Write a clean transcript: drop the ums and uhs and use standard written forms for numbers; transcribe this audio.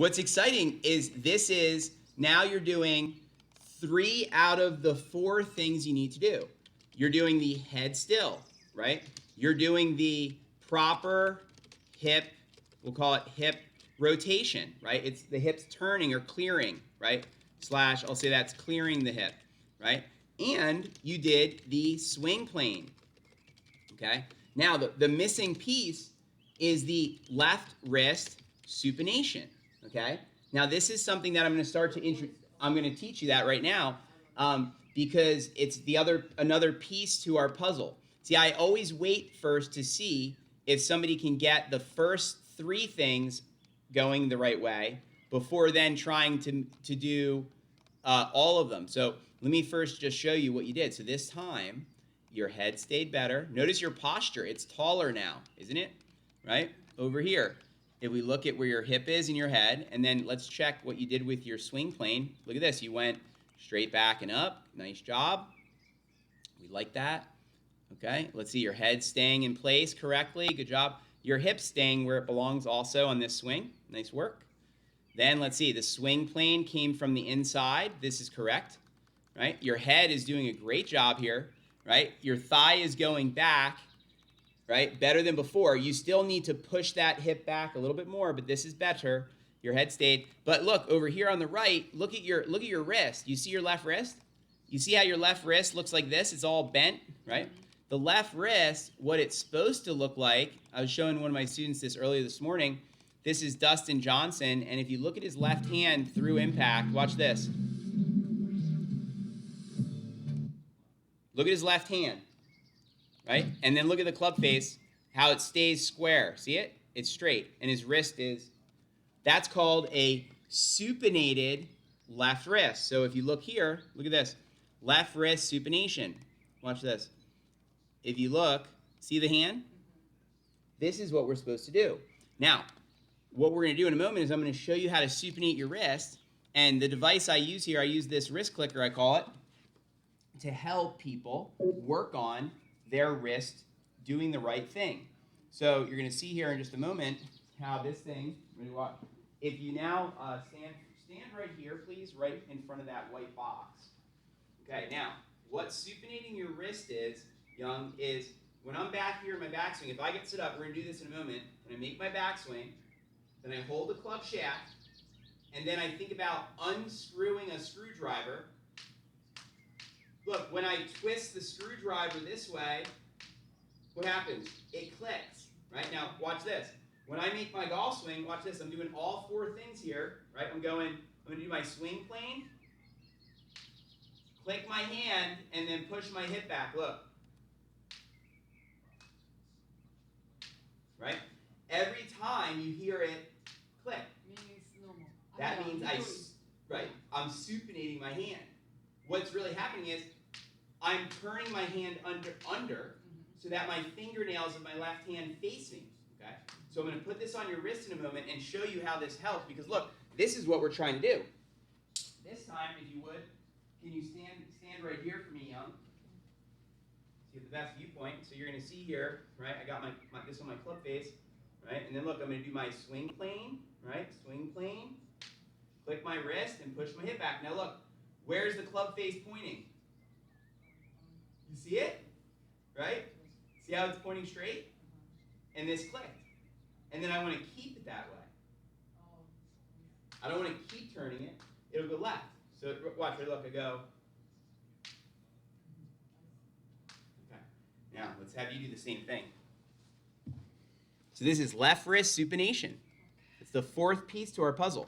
What's exciting is now you're doing 3 out of the 4 things you need to do. You're doing the head still, right? You're doing the proper hip, we'll call it hip rotation, right? It's the hips turning or clearing, right? Slash, I'll say that's clearing the hip, right? And you did the swing plane, okay? Now, the missing piece is the left wrist supination, okay? Now, this is something that I'm going to start to I'm going to teach you that right now because it's another piece to our puzzle. See, I always wait first to see if somebody can get the first 3 things going the right way before then trying to do all of them. So let me first just show you what you did. So this time, your head stayed better. Notice your posture. It's taller now, isn't it? Right? Over here. If we look at where your hip is in your head, and then let's check what you did with your swing plane. Look at this. You went straight back and up. Nice job. We like that. Okay, let's see. Your head staying in place correctly. Good job. Your hip staying where it belongs also on this swing. Nice work. Then let's see. The swing plane came from the inside. This is correct. Right? Your head is doing a great job here. Right? Your thigh is going back. Right? Better than before. You still need to push that hip back a little bit more, but this is better. Your head stayed. But look, over here on the right, look at your wrist. You see your left wrist? You see how your left wrist looks like this? It's all bent, right? The left wrist, what it's supposed to look like, I was showing one of my students this earlier this morning. This is Dustin Johnson, and if you look at his left hand through impact, watch this. Look at his left hand. Right? And then look at the club face, how it stays square. See it? It's straight. And his wrist is, that's called a supinated left wrist. So if you look here, look at this. Left wrist supination. Watch this. If you look, see the hand? This is what we're supposed to do. Now, what we're going to do in a moment is I'm going to show you how to supinate your wrist. And the device I use here, I use this wrist clicker, I call it, to help people work on their wrist doing the right thing. So you're going to see here in just a moment how this thing, if you now stand right here, please, right in front of that white box. Okay, now, what supinating your wrist is, Young, is when I'm back here in my backswing, if I get stood up, we're going to do this in a moment, when I make my backswing, then I hold the club shaft, and then I think about unscrewing a screwdriver. Look, when I twist the screwdriver this way, what happens? It clicks, right? Now, watch this. When I make my golf swing, watch this. I'm doing all 4 things here, right? I'm going to do my swing plane, click my hand, and then push my hip back. Look. Right? Every time you hear it click, that means I'm supinating my hand. What's really happening is I'm turning my hand under so that my fingernails of my left hand face me. Okay? So I'm going to put this on your wrist in a moment and show you how this helps because look, this is what we're trying to do. This time, if you would, can you stand right here for me, Young? See the best viewpoint. So you're going to see here, right? I got this on my club face, right? And then look, I'm going to do my swing plane, right? Swing plane. Click my wrist and push my hip back. Now look. Where's the club face pointing? You see it? Right? See how it's pointing straight? And this clicked. And then I want to keep it that way. I don't want to keep turning it. It'll go left. So watch, look, I go. Okay. Now, let's have you do the same thing. So this is left wrist supination. It's the 4th piece to our puzzle.